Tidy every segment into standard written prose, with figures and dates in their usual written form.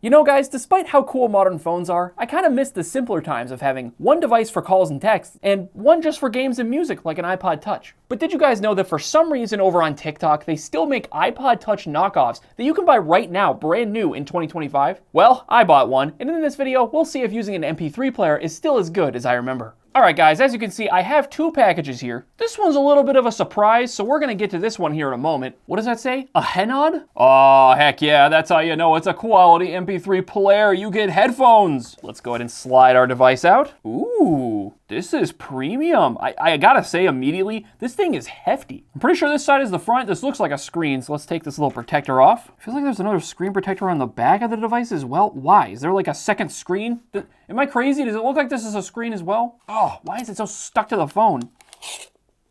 You know guys, despite how cool modern phones are, I kind of miss the simpler times of having one device for calls and texts and one just for games and music like an iPod Touch. But did you guys know that for some reason over on TikTok, they still make iPod Touch knockoffs that you can buy right now, brand new in 2025? Well, I bought one, and in this video, we'll see if using an MP3 player is still as good as I remember. Alright guys, as you can see, I have two packages here. This one's a little bit of a surprise, so we're gonna get to this one here in a moment. What does that say? A Henod? Oh, heck yeah, that's how you know it's a quality MP3 player. You get headphones. Let's go ahead and slide our device out. Ooh, this is premium. I gotta say immediately, this thing is hefty. I'm pretty sure this side is the front. This looks like a screen, so let's take this little protector off. Feels like there's another screen protector on the back of the device as well. Why? Is there like a second screen? Am I crazy? Does it look like this is a screen as well? Oh, why is it so stuck to the phone?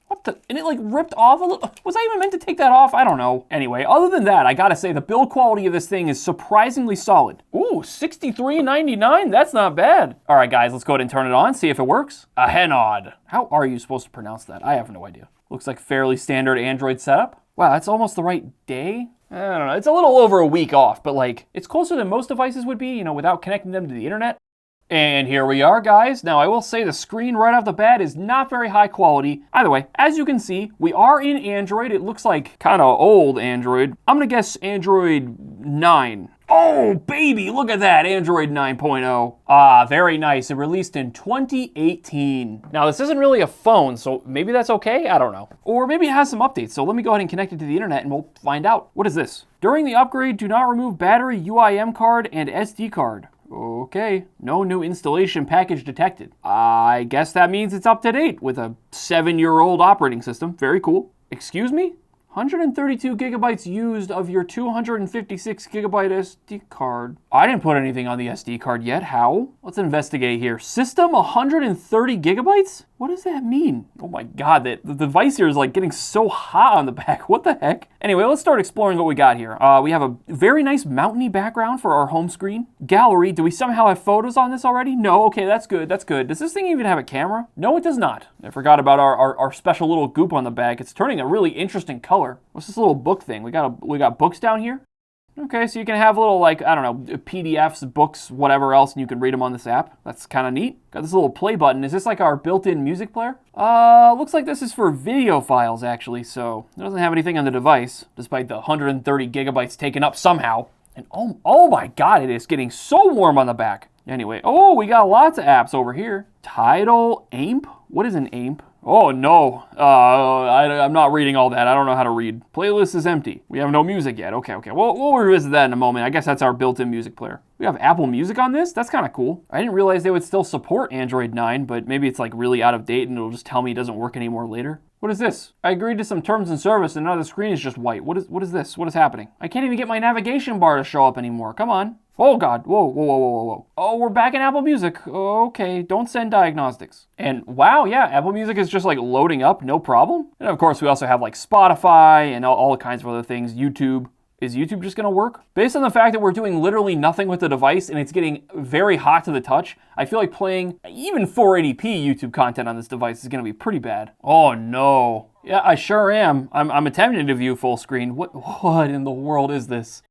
What the? And it like ripped off a little. Was I even meant to take that off? I don't know. Anyway, other than that, I gotta say the build quality of this thing is surprisingly solid. Ooh, $63.99? That's not bad. All right, guys, let's go ahead and turn it on, see if it works. A Henod. How are you supposed to pronounce that? I have no idea. Looks like fairly standard Android setup. Wow, that's almost the right day. I don't know. It's a little over a week off, but like, it's closer than most devices would be, you know, without connecting them to the internet. And here we are, guys. Now, I will say the screen right off the bat is not very high quality. Either way, as you can see, we are in Android. It looks like kind of old Android. I'm gonna guess Android 9. Oh, baby, look at that, Android 9.0. Ah, very nice. It released in 2018. Now, this isn't really a phone, so maybe that's okay? I don't know. Or maybe it has some updates, so let me go ahead and connect it to the internet and we'll find out. What is this? During the upgrade, do not remove battery, UIM card, and SD card. Okay, no new installation package detected. I guess that means it's up to date with a 7-year-old operating system. Very cool. Excuse me? 132 gigabytes used of your 256 gigabyte SD card. I didn't put anything on the SD card yet. How? Let's investigate here. System 130 gigabytes? What does that mean? Oh my God, the device here is like getting so hot on the back. What the heck? Anyway, let's start exploring what we got here. We have a very nice mountainy background for our home screen. Gallery, do we somehow have photos on this already? No, okay, that's good, that's good. Does this thing even have a camera? No, it does not. I forgot about our special little goop on the back. It's turning a really interesting color. What's this little book thing? We got books down here? Okay, so you can have little, like, I don't know, PDFs, books, whatever else, and you can read them on this app. That's kind of neat. Got this little play button. Is this like our built-in music player? Looks like this is for video files, actually, so it doesn't have anything on the device, despite the 130 gigabytes taken up somehow. And oh my God, it is getting so warm on the back. Anyway, oh, we got lots of apps over here. Tidal, AIMP? What is an AIMP? Oh no, I'm not reading all that. I don't know how to read. Playlist is empty. We have no music yet. Okay. We'll revisit that in a moment. I guess that's our built-in music player. We have Apple Music on this? That's kind of cool. I didn't realize they would still support Android 9, but maybe it's like really out of date and it'll just tell me it doesn't work anymore later. What is this? I agreed to some terms and service and now the screen is just white. What is this? What is happening? I can't even get my navigation bar to show up anymore. Come on. Oh God, whoa. Oh, we're back in Apple Music. Okay, don't send diagnostics. And wow, yeah, Apple Music is just like loading up, no problem. And of course, we also have like Spotify and all kinds of other things, YouTube. Is YouTube just gonna work? Based on the fact that we're doing literally nothing with the device and it's getting very hot to the touch, I feel like playing even 480p YouTube content on this device is gonna be pretty bad. Oh no. Yeah, I sure am. I'm attempting to view full screen. What in the world is this?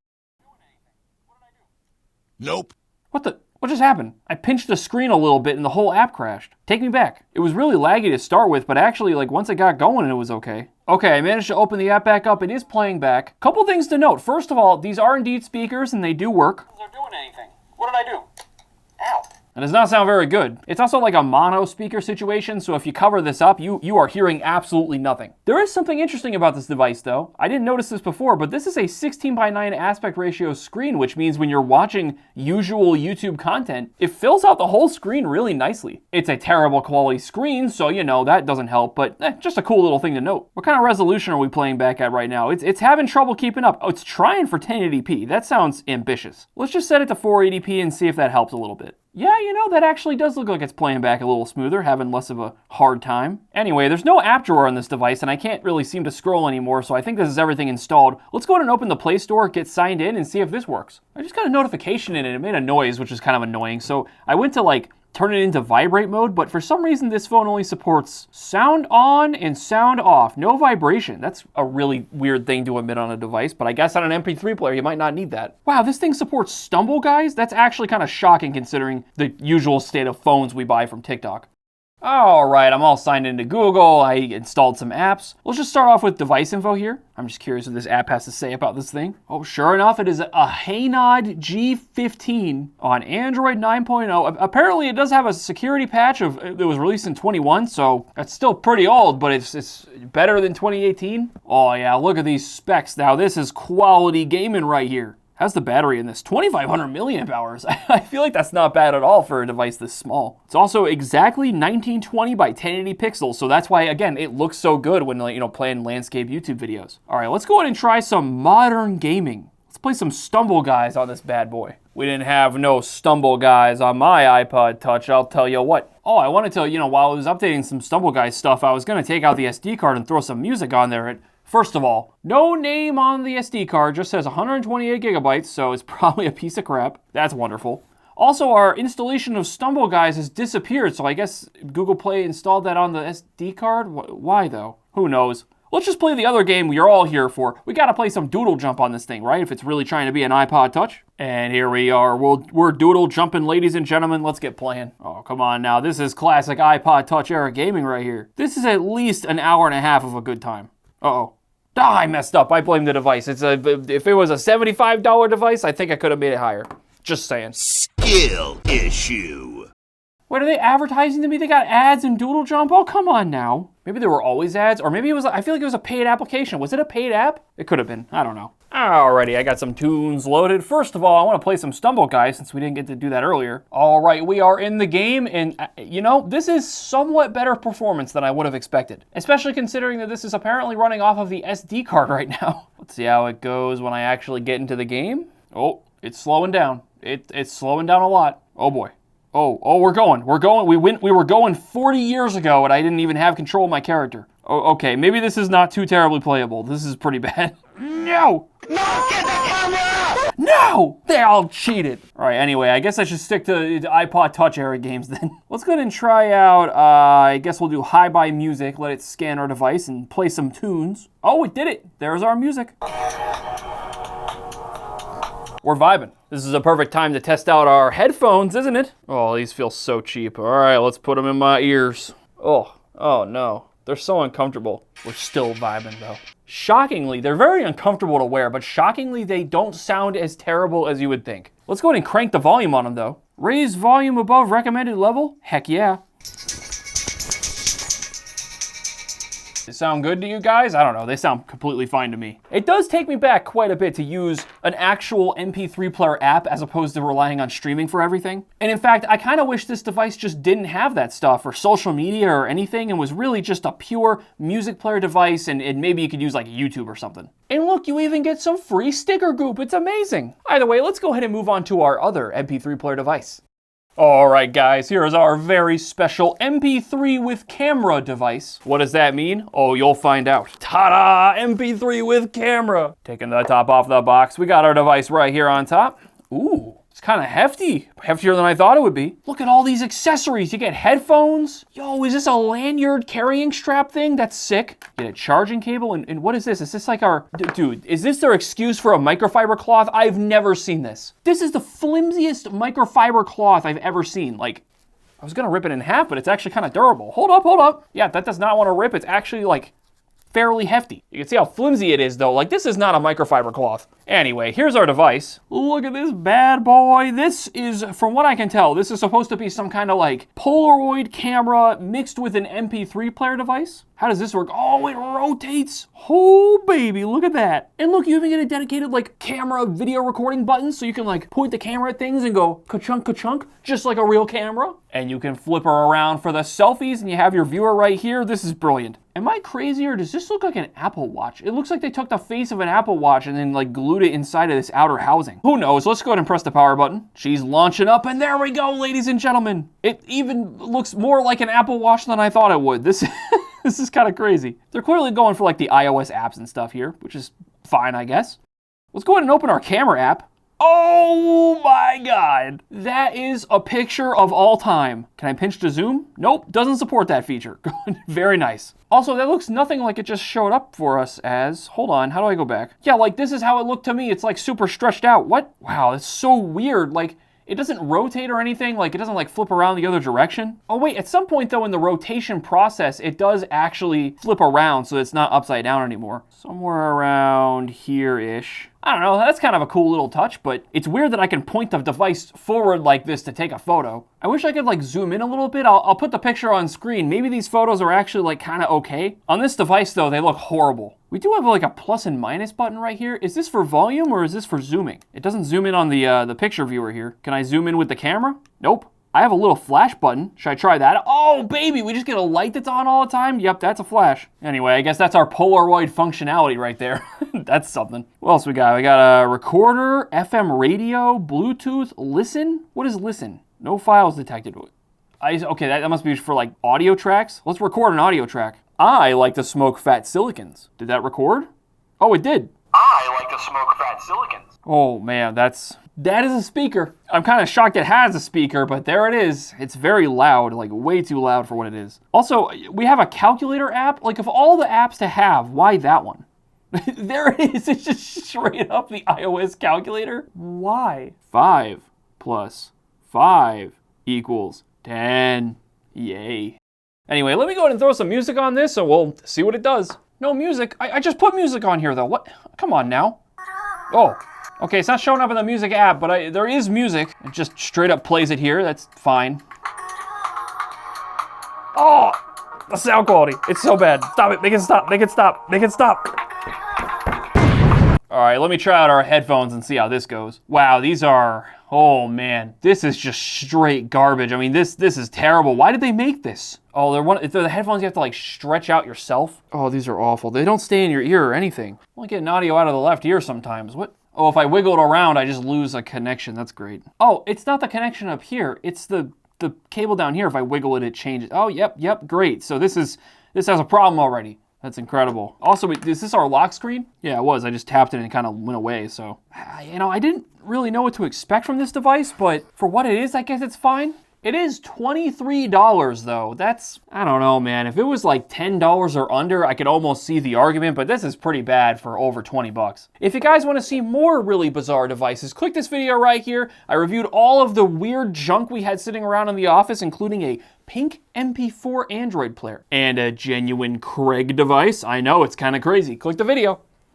Nope. What just happened? I pinched the screen a little bit and the whole app crashed. Take me back. It was really laggy to start with, but actually, like, once it got going, it was okay. Okay, I managed to open the app back up. It is playing back. Couple things to note. First of all, these are indeed speakers and they do work. They're doing anything. What did I do? Ow. That does not sound very good. It's also like a mono speaker situation, so if you cover this up, you are hearing absolutely nothing. There is something interesting about this device though. I didn't notice this before, but this is a 16:9 aspect ratio screen, which means when you're watching usual YouTube content, it fills out the whole screen really nicely. It's a terrible quality screen, so you know, that doesn't help, but just a cool little thing to note. What kind of resolution are we playing back at right now? It's having trouble keeping up. Oh, it's trying for 1080p. That sounds ambitious. Let's just set it to 480p and see if that helps a little bit. Yeah, you know, that actually does look like it's playing back a little smoother, having less of a hard time. Anyway, there's no app drawer on this device, and I can't really seem to scroll anymore, so I think this is everything installed. Let's go ahead and open the Play Store, get signed in, and see if this works. I just got a notification in it. It made a noise, which is kind of annoying, so I went to, like, turn it into vibrate mode, but for some reason this phone only supports sound on and sound off. No vibration. That's a really weird thing to emit on a device, but I guess on an MP3 player you might not need that. Wow, this thing supports Stumble Guys? That's actually kind of shocking considering the usual state of phones we buy from TikTok. Alright, I'm all signed into Google, I installed some apps. Let's just start off with device info here. I'm just curious what this app has to say about this thing. Oh, sure enough, it is a Haynod G15 on Android 9.0. Apparently it does have a security patch that was released in 21, so that's still pretty old, but it's better than 2018. Oh yeah, look at these specs. Now this is quality gaming right here. How's the battery in this? 2,500 milliamp hours. I feel like that's not bad at all for a device this small. It's also exactly 1920 by 1080 pixels, so that's why, again, it looks so good when, playing landscape YouTube videos. All right, let's go ahead and try some modern gaming. Let's play some Stumble Guys on this bad boy. We didn't have no Stumble Guys on my iPod Touch, I'll tell you what. Oh, I wanted to, while I was updating some Stumble Guys stuff, I was gonna take out the SD card and throw some music on there. First of all, no name on the SD card, just says 128 gigabytes, so it's probably a piece of crap. That's wonderful. Also, our installation of Stumble Guys has disappeared, so I guess Google Play installed that on the SD card? Why though? Who knows? Let's just play the other game we're all here for. We gotta play some doodle jump on this thing, right? If it's really trying to be an iPod Touch. And here we are, we're doodle jumping, ladies and gentlemen. Let's get playing. Oh, come on now, this is classic iPod Touch era gaming right here. This is at least an hour and a half of a good time. Uh-oh. Ah, I messed up. I blame the device. If it was a $75 device, I think I could have made it higher. Just saying. Skill issue. What are they advertising to me? They got ads in Doodle Jump? Oh, come on now. Maybe there were always ads, or maybe I feel like it was a paid application. Was it a paid app? It could have been. I don't know. Alrighty, I got some tunes loaded. First of all, I want to play some Stumble Guys since we didn't get to do that earlier. Alright, we are in the game, and this is somewhat better performance than I would have expected. Especially considering that this is apparently running off of the SD card right now. Let's see how it goes when I actually get into the game. Oh, it's slowing down. It's slowing down a lot. Oh boy. Oh, we're going. We were going 40 years ago and I didn't even have control of my character. Oh, okay, maybe this is not too terribly playable. This is pretty bad. No! No, get the camera! No! They all cheated. All right, anyway, I guess I should stick to iPod Touch era games then. Let's go ahead and try out, I guess we'll do hi-bi music, let it scan our device and play some tunes. Oh, it did it. There's our music. We're vibing. This is a perfect time to test out our headphones, isn't it? Oh, these feel so cheap. All right, let's put them in my ears. Oh no. They're so uncomfortable. We're still vibing though. Shockingly, they're very uncomfortable to wear, but shockingly, they don't sound as terrible as you would think. Let's go ahead and crank the volume on them though. Raise volume above recommended level? Heck yeah. They sound good to you guys? I don't know, they sound completely fine to me. It does take me back quite a bit to use an actual MP3 player app as opposed to relying on streaming for everything. And in fact, I kind of wish this device just didn't have that stuff or social media or anything and was really just a pure music player device and maybe you could use like YouTube or something. And look, you even get some free sticker goop, it's amazing. Either way, let's go ahead and move on to our other MP3 player device. Alright guys, here is our very special MP3 with camera device. What does that mean? Oh, you'll find out. Ta-da! MP3 with camera! Taking the top off the box, we got our device right here on top. Ooh, it's kind of hefty. Heftier than I thought it would be. Look at all these accessories. You get headphones. Yo, is this a lanyard carrying strap thing? That's sick. Get a charging cable, and what is this? Is this like our... Dude, is this their excuse for a microfiber cloth? I've never seen this. This is the flimsiest microfiber cloth I've ever seen. Like, I was gonna rip it in half, but it's actually kind of durable. Hold up. Yeah, that does not want to rip. It's actually like fairly hefty. You can see how flimsy it is though. Like this is not a microfiber cloth. Anyway, here's our device. Look at this bad boy. This is, from what I can tell, this is supposed to be some kind of like Polaroid camera mixed with an MP3 player device. How does this work? Oh, it rotates. Oh, baby, look at that. And look, you even get a dedicated like camera video recording button so you can like point the camera at things and go ka-chunk, ka-chunk, just like a real camera. And you can flip her around for the selfies and you have your viewer right here. This is brilliant. Am I crazy or does this look like an Apple Watch? It looks like they took the face of an Apple Watch and then like glued it inside of this outer housing. Who knows? Let's go ahead and press the power button. She's launching up and there we go, ladies and gentlemen. It even looks more like an Apple Watch than I thought it would. This is kind of crazy. They're clearly going for like the iOS apps and stuff here, which is fine, I guess. Let's go ahead and open our camera app. Oh my God. That is a picture of all time. Can I pinch to zoom? Nope, doesn't support that feature. Very nice. Also, that looks nothing like it just showed up for us as, hold on, how do I go back? Yeah, like this is how it looked to me. It's like super stretched out. What? Wow, it's so weird. Like, it doesn't rotate or anything, like it doesn't like flip around the other direction. Oh wait, at some point though in the rotation process, it does actually flip around so it's not upside down anymore. Somewhere around here-ish. I don't know, that's kind of a cool little touch, but it's weird that I can point the device forward like this to take a photo. I wish I could like zoom in a little bit. I'll put the picture on screen. Maybe these photos are actually like kind of okay. On this device though, they look horrible. We do have like a plus and minus button right here. Is this for volume or is this for zooming? It doesn't zoom in on the picture viewer here. Can I zoom in with the camera? Nope. I have a little flash button. Should I try that? Oh, baby, we just get a light that's on all the time? Yep, that's a flash. Anyway, I guess that's our Polaroid functionality right there. That's something. What else we got? We got a recorder, FM radio, Bluetooth, listen. What is listen? No files detected. Okay, that must be for like audio tracks. Let's record an audio track. I like to smoke fat silicons. Did that record? Oh, it did. I like to smoke fat silicons. Oh man, that is a speaker. I'm kind of shocked it has a speaker, but there it is. It's very loud, like way too loud for what it is. Also, we have a calculator app. Like of all the apps to have, why that one? There it is. It's just straight up the iOS calculator. Why? 5 plus 5 equals 10. Yay. Anyway, let me go ahead and throw some music on this and we'll see what it does. No music. I just put music on here though. What? Come on now. Oh. Okay, it's not showing up in the music app, but there is music. It just straight up plays it here. That's fine. Oh, the sound quality. It's so bad. Stop it. Make it stop. Make it stop. Make it stop. All right, let me try out our headphones and see how this goes. Wow, these are, oh man, this is just straight garbage. I mean, this is terrible. Why did they make this? Oh, they're the headphones you have to like stretch out yourself. Oh, these are awful. They don't stay in your ear or anything. I'm only getting audio out of the left ear sometimes. What? Oh, if I wiggle it around, I just lose a connection. That's great. Oh, it's not the connection up here. It's the cable down here. If I wiggle it, it changes. Oh, yep, great. So this has a problem already. That's incredible. Also, is this our lock screen? Yeah, it was. I just tapped it and it kind of went away. So, I didn't really know what to expect from this device, but for what it is, I guess it's fine. It is $23 though. That's, I don't know, man. If it was like $10 or under, I could almost see the argument, but this is pretty bad for over 20 bucks. If you guys want to see more really bizarre devices, click this video right here. I reviewed all of the weird junk we had sitting around in the office, including a pink MP4 Android player and a genuine Craig device. I know, it's kind of crazy. Click the video.